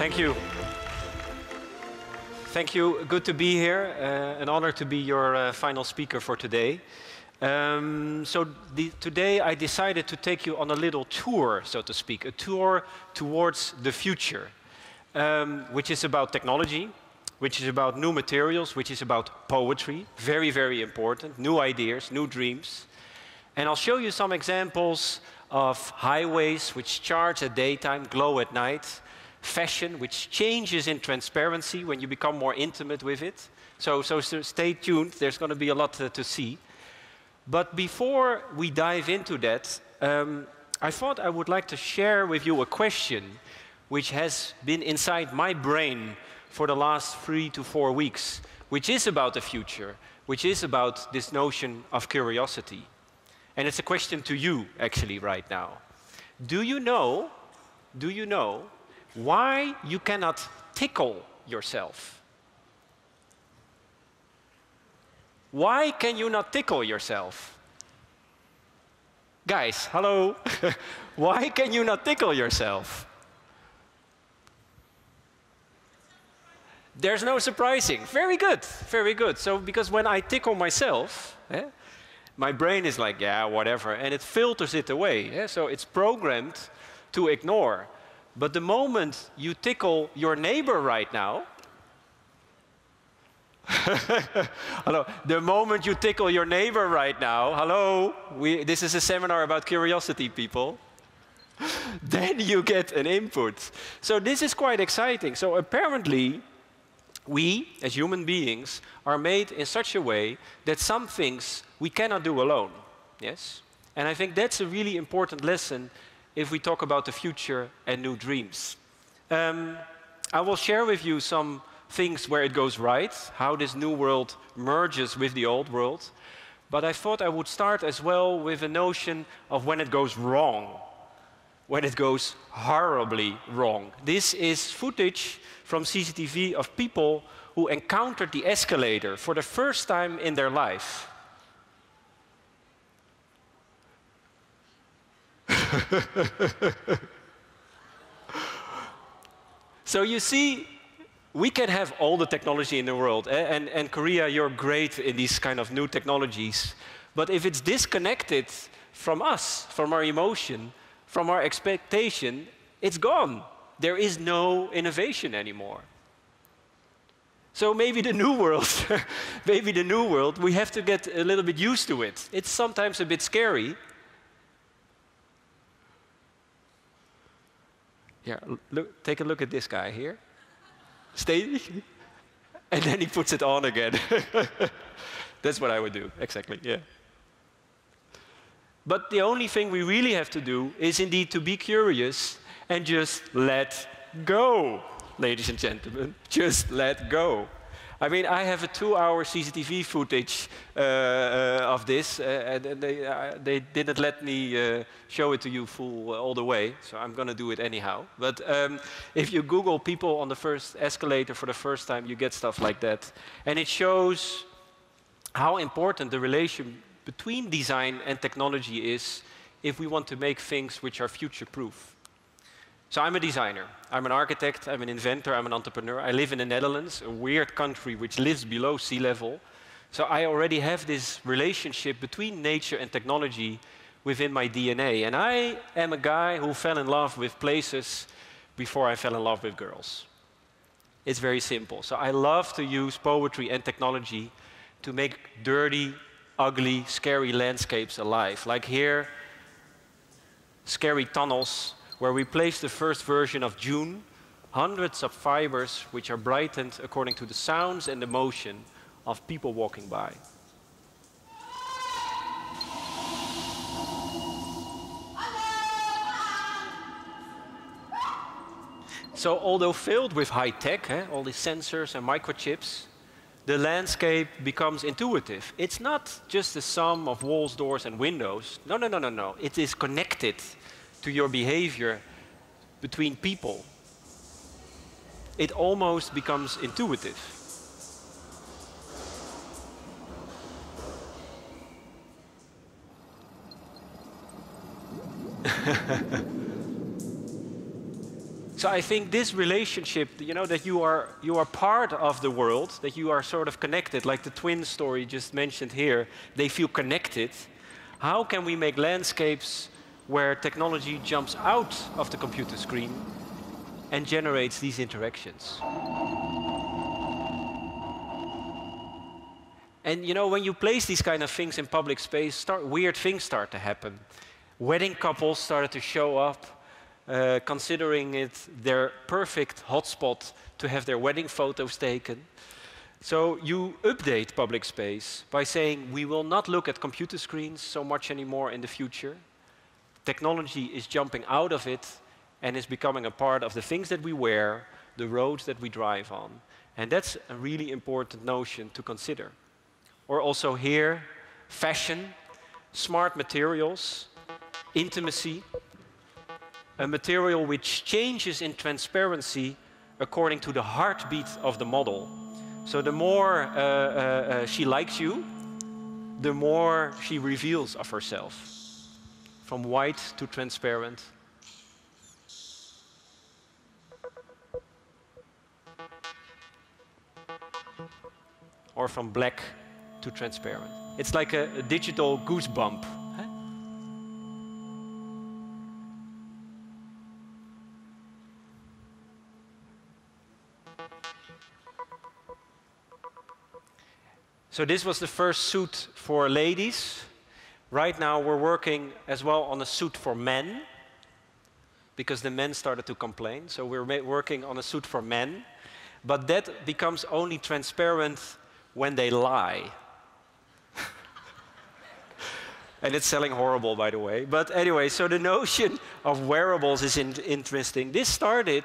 Thank you. Thank you. Good to be here. An honor to be your final speaker for today. Today I decided to take you on a little tour, so to speak, a tour towards the future, which is about technology, which is about new materials, which is about poetry, very, very important, new ideas, new dreams. And I'll show you some examples of highways which charge at daytime, glow at night, fashion which changes in transparency when you become more intimate with it. So stay tuned, there's going to be a lot to see. But before we dive into that, I thought I would like to share with you a question which has been inside my brain for the last 3 to 4 weeks, which is about the future, which is about this notion of curiosity. And it's a question to you, actually, right now. Do you know why you cannot tickle yourself? Why can you not tickle yourself? Guys, hello. Why can you not tickle yourself? There's no surprising. Very good, very good. So, because when I tickle myself, my brain is like, yeah, whatever, and it filters it away. So it's programmed to ignore. But the moment you tickle your neighbor right now, hello, the moment you tickle your neighbor right now, hello, this is a seminar about curiosity, people, then you get an input. So this is quite exciting. So apparently, we, as human beings, are made in such a way that some things we cannot do alone, yes? And I think that's a really important lesson if we talk about the future and new dreams. I will share with you some things where it goes right, how this new world merges with the old world. But I thought I would start as well with a notion of when it goes wrong, when it goes horribly wrong. This is footage from CCTV of people who encountered the escalator for the first time in their life. So you see, we can have all the technology in the world, and Korea, you're great in these kind of new technologies, but if it's disconnected from us, from our emotion, from our expectation, it's gone. There is no innovation anymore. So maybe the new world, maybe the new world, we have to get a little bit used to it. It's sometimes a bit scary. Yeah, look, take a look at this guy here. Stay, and then he puts it on again. That's what I would do, exactly, yeah. But the only thing we really have to do is indeed to be curious and just let go, ladies and gentlemen. Just let go. I mean, I have a 2-hour CCTV footage of this, and they didn't let me show it to you full all the way, so I'm going to do it anyhow. But if you Google people on the first escalator for the first time, you get stuff like that. And it shows how important the relation between design and technology is if we want to make things which are future-proof. So I'm a designer, I'm an architect, I'm an inventor, I'm an entrepreneur. I live in the Netherlands, a weird country which lives below sea level. So I already have this relationship between nature and technology within my DNA. And I am a guy who fell in love with places before I fell in love with girls. It's very simple. So I love to use poetry and technology to make dirty, ugly, scary landscapes alive. Like here, scary tunnels, where we place the first version of June, hundreds of fibers which are brightened according to the sounds and the motion of people walking by. So although filled with high tech, all these sensors and microchips, the landscape becomes intuitive. It's not just the sum of walls, doors, and windows. No, no, no, no, no. It is connected to your behavior between people. It almost becomes intuitive. So I think this relationship, that you are part of the world, that you are sort of connected, like the twin story just mentioned here, they feel connected. How can we make landscapes where technology jumps out of the computer screen and generates these interactions? And when you place these kind of things in public space, weird things start to happen. Wedding couples started to show up, considering it their perfect hotspot to have their wedding photos taken. So you update public space by saying, we will not look at computer screens so much anymore in the future. Technology is jumping out of it and is becoming a part of the things that we wear, the roads that we drive on. And that's a really important notion to consider. Or also here, fashion, smart materials, intimacy, a material which changes in transparency according to the heartbeat of the model. So the more she likes you, the more she reveals of herself. From white to transparent. Or from black to transparent. It's like a digital goosebump. So this was the first suit for ladies. Right now we're working as well on a suit for men, because the men started to complain. So we're working on a suit for men. But that becomes only transparent when they lie. And it's selling horrible, by the way. But anyway, so the notion of wearables is interesting. This started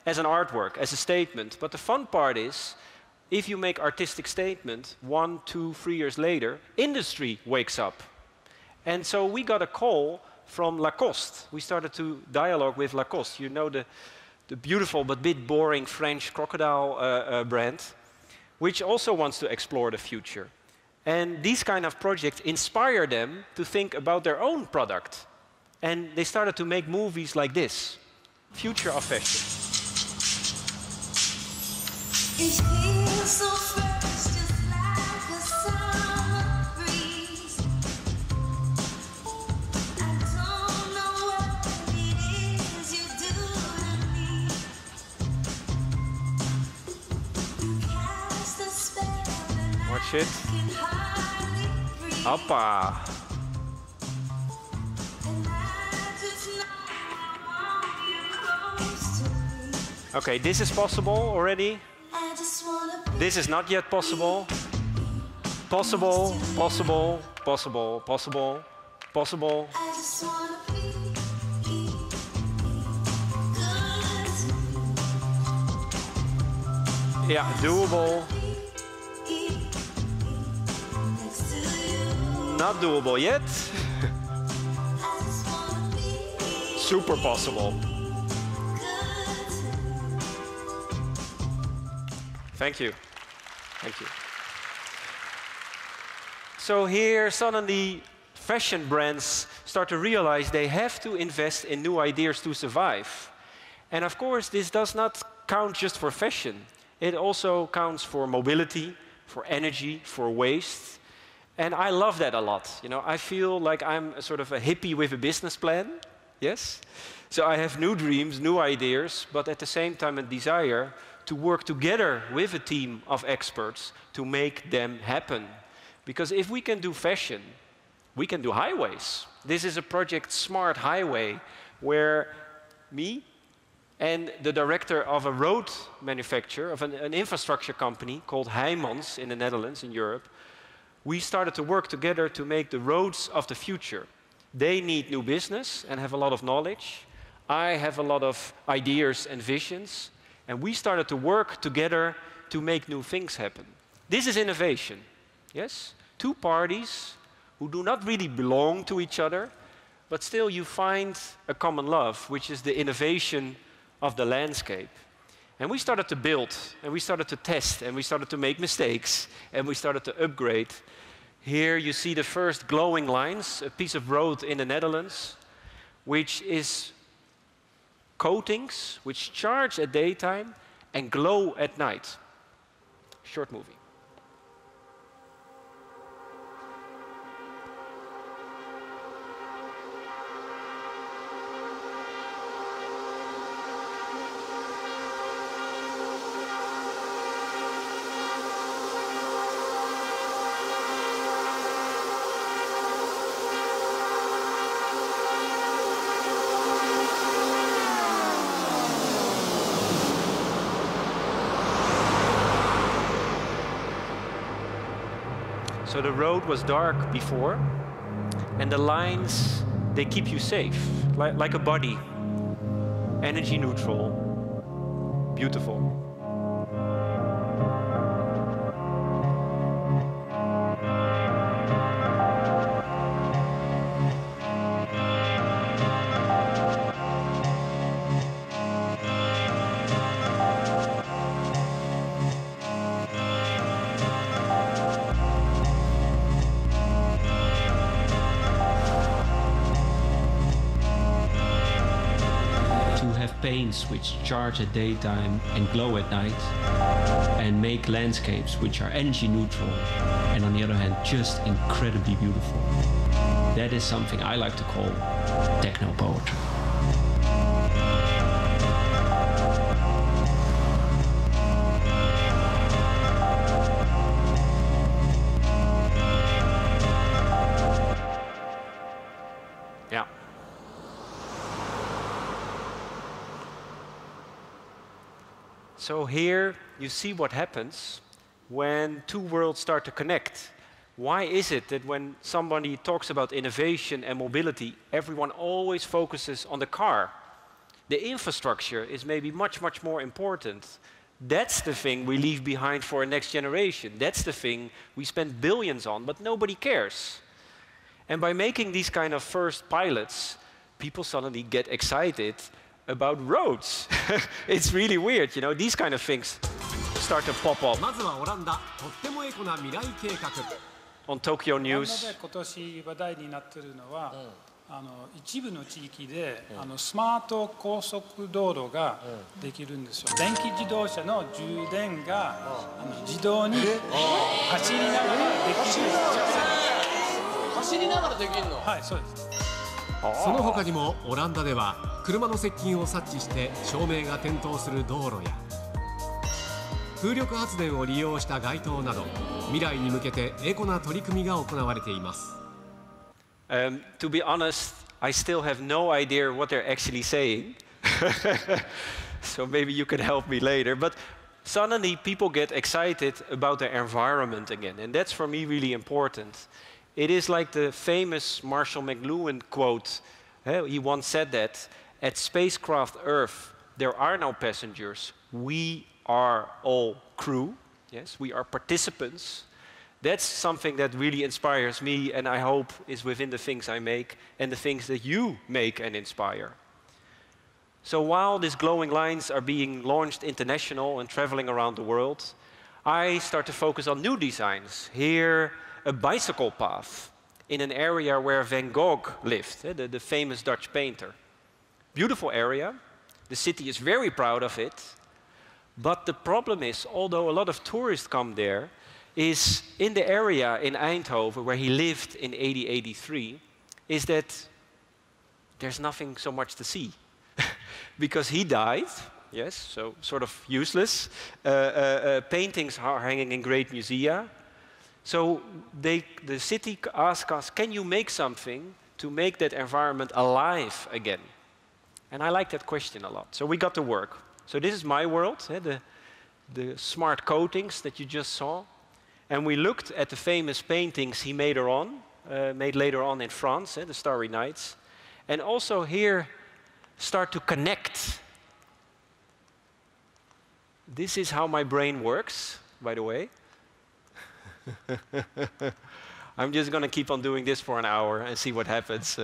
as an artwork, as a statement. But the fun part is, if you make artistic statement, 1, 2, 3 years later, industry wakes up. And so we got a call from Lacoste. We started to dialogue with Lacoste. You know the beautiful but bit boring French crocodile brand, which also wants to explore the future. And these kind of projects inspire them to think about their own product. And they started to make movies like this, Future of Fashion. Ich feel so fresh, just like a summer breeze. I don't know what it is you do to me. You cast a spell and Watch I it. can hardly breathe. Hoppa. And I just know I want you close to me. Okay, this is possible already. I just wanna be This is not yet possible. Possible, possible, possible, possible, possible. I just wanna be good. Yeah, doable. Next to you. Not doable yet. I just wanna be Super possible. good. Thank you. Thank you. So here suddenly fashion brands start to realize they have to invest in new ideas to survive. And of course, this does not count just for fashion. It also counts for mobility, for energy, for waste. And I love that a lot. I feel like I'm a sort of a hippie with a business plan. Yes? So I have new dreams, new ideas, but at the same time a desire to work together with a team of experts to make them happen. Because if we can do fashion, we can do highways. This is a project, Smart Highway, where me and the director of a road manufacturer, of an infrastructure company called Heijmans in the Netherlands, in Europe, we started to work together to make the roads of the future. They need new business and have a lot of knowledge. I have a lot of ideas and visions. And we started to work together to make new things happen. This is innovation, yes? Two parties who do not really belong to each other, but still you find a common love, which is the innovation of the landscape. And we started to build, and we started to test, and we started to make mistakes, and we started to upgrade. Here you see the first glowing lines, a piece of road in the Netherlands, which is coatings which charge at daytime and glow at night. Short movie. So the road was dark before, and the lines, they keep you safe, like a body, energy neutral, beautiful. Paints which charge at daytime and glow at night, and make landscapes which are energy neutral and on the other hand just incredibly beautiful. That is something I like to call techno poetry. So here you see what happens when two worlds start to connect. Why is it that when somebody talks about innovation and mobility, everyone always focuses on the car? The infrastructure is maybe much, much more important. That's the thing we leave behind for a next generation. That's the thing we spend billions on, but nobody cares. And by making these kind of first pilots, people suddenly get excited about roads. It's really weird, you know, these kind of things start to pop up. まずはオランダ、とってもエコな未来計画。 On Tokyo なの News. で今年話題になっているのは、一部の地域で、スマート高速道路ができるんですよ。電気自動車の充電が、自動に走りながらできる。走りながらできるの？はい、そうです。その他にもオランダでは車の接近を察知して照明が点灯する道路や風力発電を利用した街灯など未来に向けてエコな取り組みが行われています。To be honest, I still have no idea what they're actually saying. So maybe you can help me later. But suddenly people get excited about the environment again, and that's for me really important. It is like the famous Marshall McLuhan quote. He once said that, at spacecraft Earth, there are no passengers. We are all crew. Yes, we are participants. That's something that really inspires me, and I hope is within the things I make and the things that you make and inspire. So while these glowing lines are being launched international and traveling around the world, I start to focus on new designs. Here, a bicycle path in an area where Van Gogh lived, the famous Dutch painter. Beautiful area. The city is very proud of it. But the problem is, although a lot of tourists come there, is in the area in Eindhoven where he lived in 80-83, is that there's nothing so much to see. Because he died, yes, so sort of useless. Paintings are hanging in great musea. So the city asked us, can you make something to make that environment alive again? And I like that question a lot. So we got to work. So this is my world, the smart coatings that you just saw. And we looked at the famous paintings he made later on in France, the Starry Nights. And also here start to connect. This is how my brain works, by the way. I'm just going to keep on doing this for an hour and see what happens.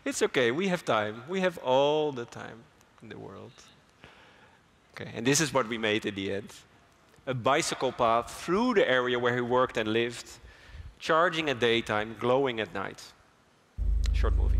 It's okay, we have time. We have all the time in the world. Okay, and this is what we made in the end. A bicycle path through the area where he worked and lived, charging at daytime, glowing at night. Short movie.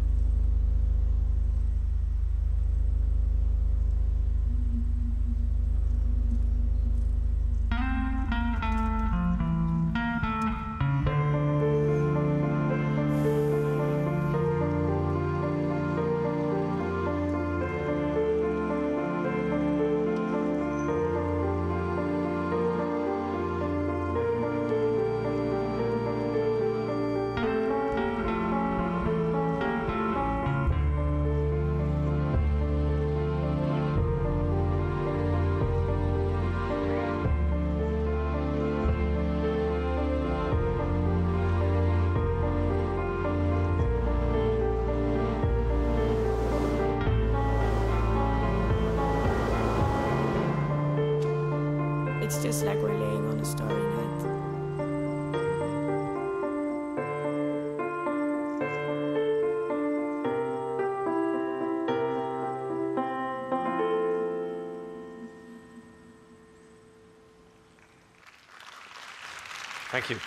it's just like we're laying on a starry night. Thank you.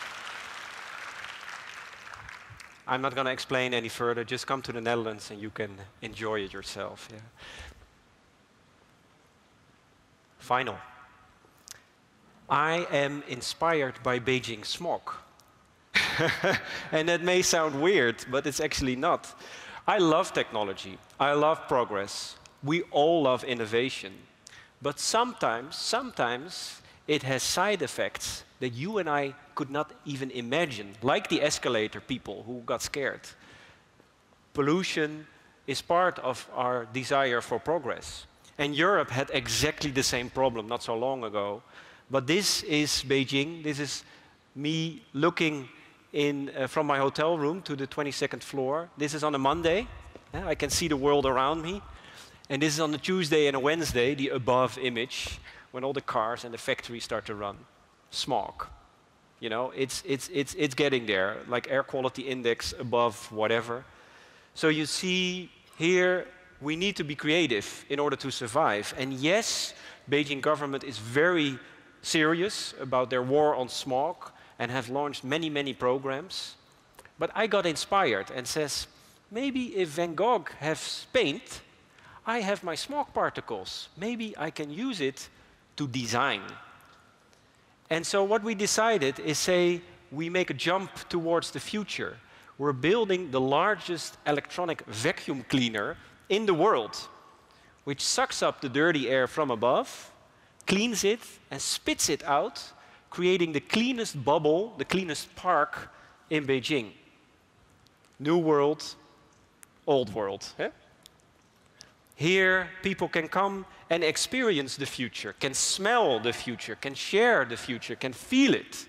I'm not going to explain any further. Just come to the Netherlands and you can enjoy it yourself. Yeah. Final. I am inspired by Beijing smog. And that may sound weird, but it's actually not. I love technology. I love progress. We all love innovation. But sometimes it has side effects that you and I could not even imagine, like the escalator people who got scared. Pollution is part of our desire for progress. And Europe had exactly the same problem not so long ago. But this is Beijing. This is me looking in, from my hotel room to the 22nd floor. This is on a Monday. I can see the world around me. And this is on a Tuesday and a Wednesday, the above image, when all the cars and the factories start to run. Smog. You know, it's getting there, like air quality index above whatever. So you see here, we need to be creative in order to survive. And yes, Beijing government is very serious about their war on smog and have launched many, many programs. But I got inspired and says, maybe if Van Gogh has paint, I have my smog particles. Maybe I can use it to design. And so what we decided is say, we make a jump towards the future. We're building the largest electronic vacuum cleaner in the world, which sucks up the dirty air from above, cleans it, and spits it out, creating the cleanest bubble, the cleanest park in Beijing. New world, old world. Eh? Here, people can come and experience the future, can smell the future, can share the future, can feel it.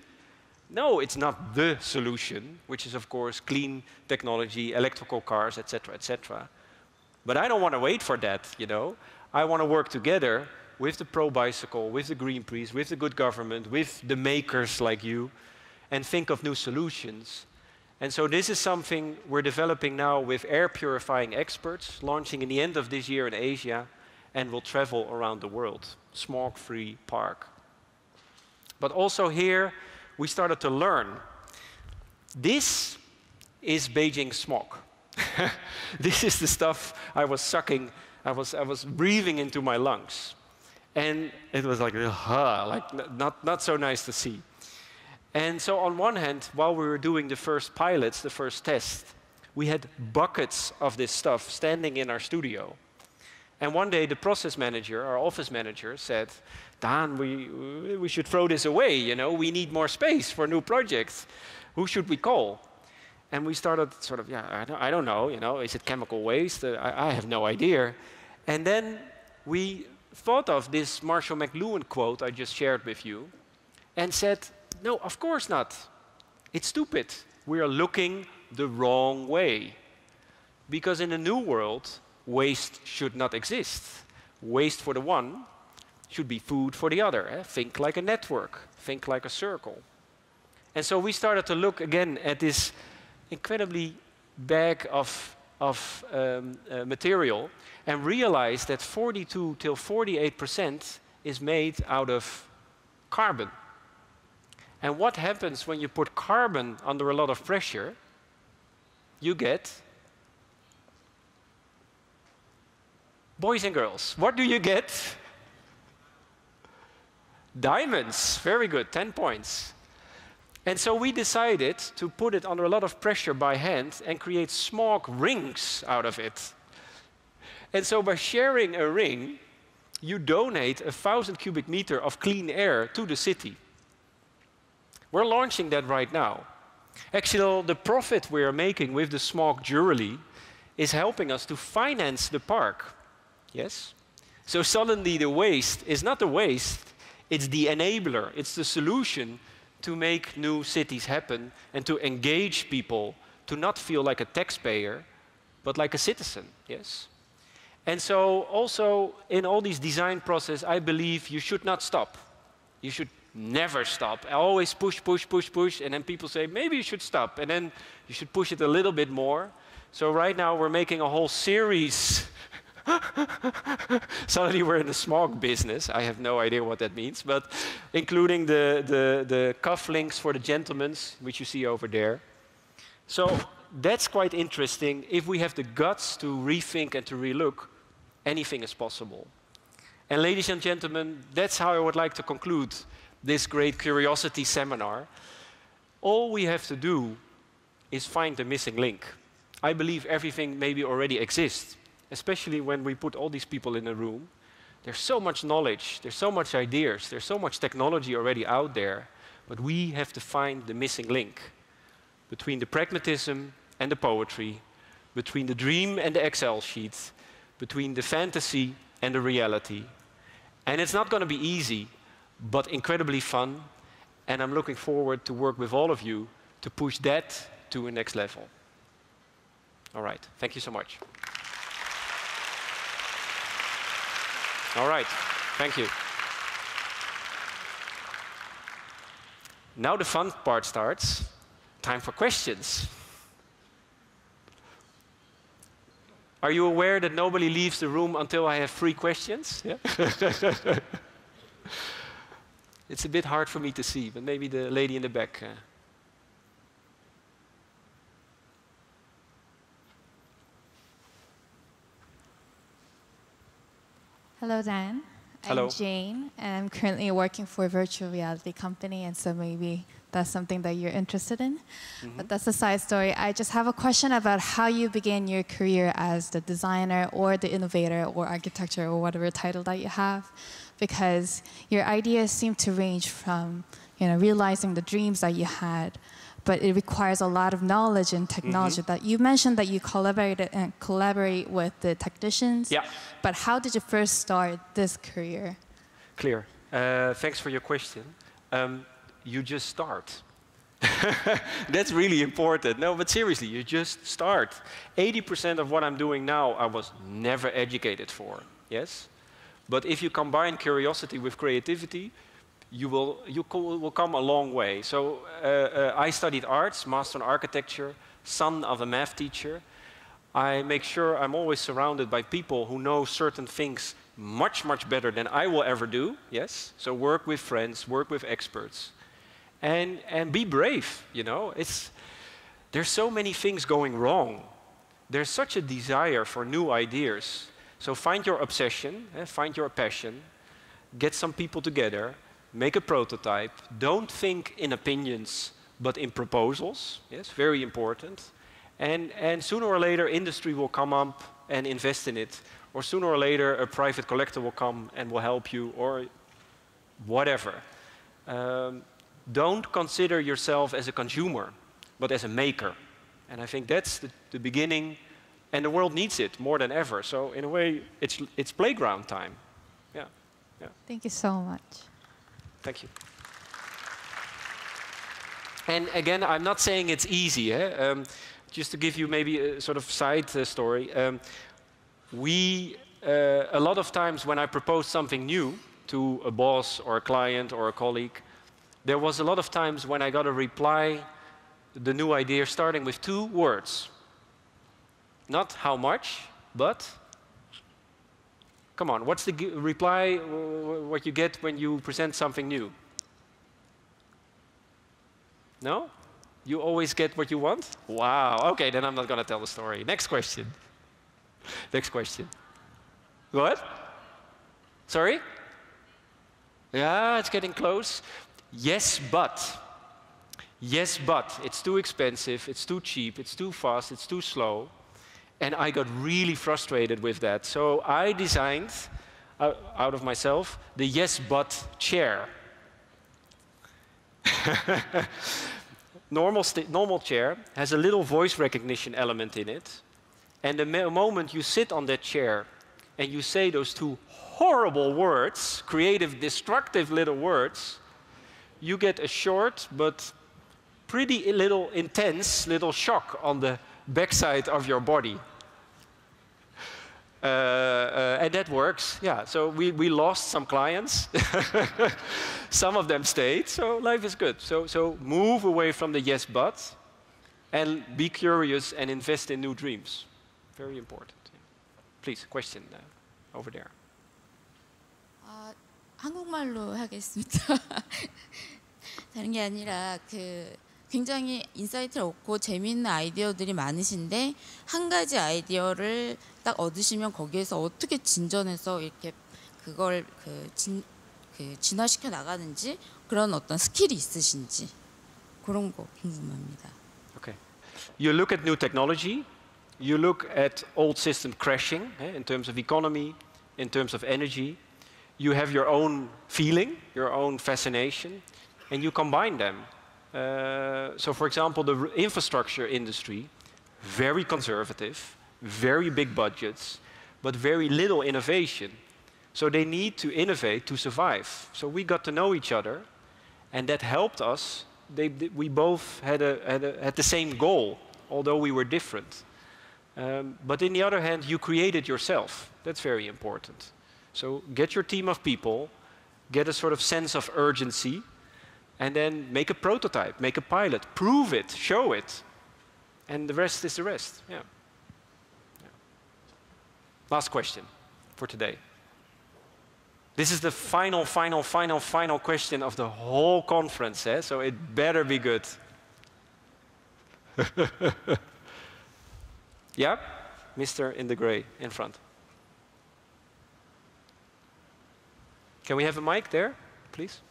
No, it's not the solution, which is, of course, clean technology, electrical cars, etc., etc. But I don't want to wait for that, you know. I want to work together with the pro-bicycle, with the Greenpeace, with the good government, with the makers like you, and think of new solutions. And so this is something we're developing now with air purifying experts, launching in the end of this year in Asia, and will travel around the world. Smog-free park. But also here, we started to learn. This is Beijing smog. This is the stuff I was sucking, I was breathing into my lungs. And it was like not so nice to see. And so on one hand, while we were doing the first pilots, the first test, we had buckets of this stuff standing in our studio. And one day the process manager, our office manager, said, Daan, we should throw this away, you know, we need more space for new projects. Who should we call? And we started sort of, yeah, I don't know, you know, is it chemical waste? I have no idea. And then we thought of this Marshall McLuhan quote I just shared with you and said, no, of course not. It's stupid. We are looking the wrong way. Because in a new world, waste should not exist. Waste for the one should be food for the other. Eh? Think like a network. Think like a circle. And so we started to look again at this incredibly bag of material and realized that 42 till 48% is made out of carbon. And what happens when you put carbon under a lot of pressure? You get boys and girls. What do you get? Diamonds. Very good, 10 points. And so we decided to put it under a lot of pressure by hand and create smog rings out of it. And so by sharing a ring, you donate 1,000 cubic meters of clean air to the city. We're launching that right now. Actually, the profit we are making with the smog jewelry is helping us to finance the park. Yes? So suddenly the waste is not the waste, it's the enabler, it's the solution to make new cities happen and to engage people to not feel like a taxpayer, but like a citizen, yes? And so also in all these design process, I believe you should not stop. You should never stop. Always push, push, push, push, and then people say, maybe you should stop, and then you should push it a little bit more. So right now we're making a whole series. Suddenly we're in the smog business. I have no idea what that means, but including the cufflinks for the gentlemen, which you see over there. So that's quite interesting. If we have the guts to rethink and to relook, anything is possible. And ladies and gentlemen, that's how I would like to conclude this great curiosity seminar. All we have to do is find the missing link. I believe everything maybe already exists, especially when we put all these people in a room. There's so much knowledge, there's so much ideas, there's so much technology already out there, but we have to find the missing link between the pragmatism and the poetry, between the dream and the Excel sheet, between the fantasy and the reality. And it's not going to be easy, but incredibly fun, and I'm looking forward to work with all of you to push that to a next level. All right, thank you so much. All right, thank you. Now the fun part starts. Time for questions. Are you aware that nobody leaves the room until I have 3 questions? Yeah? It's a bit hard for me to see, but maybe the lady in the back. Hello, Dan. Hello. I'm Jane, and I'm currently working for a virtual reality company, and so maybe that's something that you're interested in. But that's a side story. I just have a question about how you began your career as the designer or the innovator or architecture or whatever title that you have, because your ideas seem to range from realizing the dreams that you had, but it requires a lot of knowledge and technology. That you mentioned that you collaborate with the technicians. Yeah. But how did you first start this career? Clear. Thanks for your question. You just start. That's really important. No, but seriously, you just start. 80% of what I'm doing now, I was never educated for. Yes? But if you combine curiosity with creativity, you will come a long way. So I studied arts, master in architecture, son of a math teacher. I make sure I'm always surrounded by people who know certain things much, much better than I will ever do. Yes? So work with friends, work with experts. And be brave, There's so many things going wrong. There's such a desire for new ideas. So find your obsession, find your passion, get some people together, make a prototype. Don't think in opinions, but in proposals. Yes, very important. And sooner or later, industry will come up and invest in it. Or sooner or later, a private collector will come and will help you, or whatever. Don't consider yourself as a consumer, but as a maker. And I think that's the beginning, and the world needs it more than ever. So in a way, it's playground time. Yeah. Thank you so much. Thank you. And again, I'm not saying it's easy. Just to give you maybe a sort of side story. A lot of times when I propose something new to a boss or a client or a colleague, there was a lot of times when I got a reply, the new idea starting with 2 words. Not how much, but, come on, what's the reply, what you get when you present something new? No? You always get what you want? Wow, okay, then I'm not going to tell the story. Next question. Next question. What? Sorry? Yeah, it's getting close. Yes, but. Yes, but. It's too expensive, it's too cheap, it's too fast, it's too slow. And I got really frustrated with that. So I designed, out of myself, the yes, but chair. Normal chair has a little voice recognition element in it. And the moment you sit on that chair and you say those 2 horrible words, creative, destructive little words, you get a short but pretty little intense little shock on the backside of your body. And that works, yeah. So we lost some clients. Some of them stayed, so life is good. So move away from the yes but, and be curious and invest in new dreams. Very important. Please, question over there. 한국말로 하겠습니다. 다른 게 아니라 굉장히 인사이트를 얻고 재미있는 아이디어들이 많으신데 한 가지 아이디어를 딱 얻으시면 거기에서 어떻게 진전해서 이렇게 그걸 진화시켜 나가는지 그런 어떤 스킬이 있으신지 그런 거 궁금합니다. Okay. You look at new technology, you look at old system crashing in terms of economy, in terms of energy. You have your own feeling, your own fascination, and you combine them. So for example, the infrastructure industry, very conservative, very big budgets, but very little innovation. So they need to innovate to survive. So we got to know each other, and that helped us. We both had the same goal, although we were different. But on the other hand, you created yourself. That's very important. So get your team of people, get a sort of sense of urgency, and then make a prototype, make a pilot, prove it, show it, and the rest is the rest. Yeah. Last question for today. This is the final question of the whole conference, so it better be good. Yeah? Mr. in the gray in front. Can we have a mic there, please?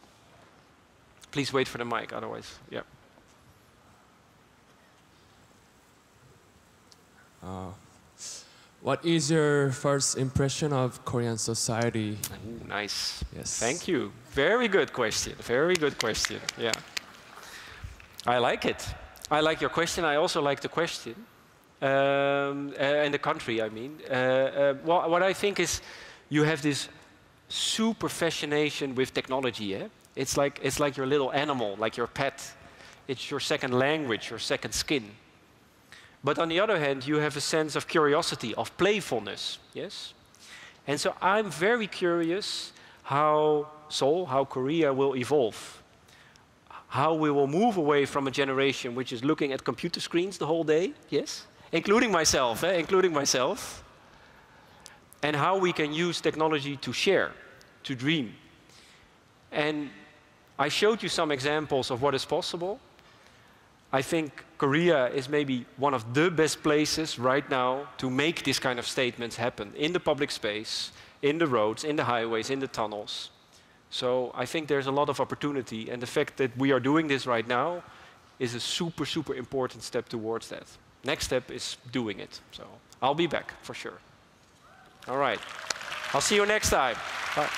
Please wait for the mic, otherwise, yeah. What is your first impression of Korean society? Ooh, nice. Yes. Thank you. Very good question. Very good question. Yeah. I like it. I like your question. I also like the question. And the country, I mean. Well, what I think is you have this super fascination with technology. It's like your little animal, like your pet. It's your second language, your second skin. But on the other hand, you have a sense of curiosity, of playfulness, yes? And so I'm very curious how Seoul, how Korea will evolve. How we will move away from a generation which is looking at computer screens the whole day, yes? Including myself, including myself. And how we can use technology to share, to dream. And I showed you some examples of what is possible. I think Korea is maybe one of the best places right now to make this kind of statements happen in the public space, in the roads, in the highways, in the tunnels. So I think there's a lot of opportunity, and the fact that we are doing this right now is a super, super important step towards that. Next step is doing it. So I'll be back for sure. All right. I'll see you next time. Bye.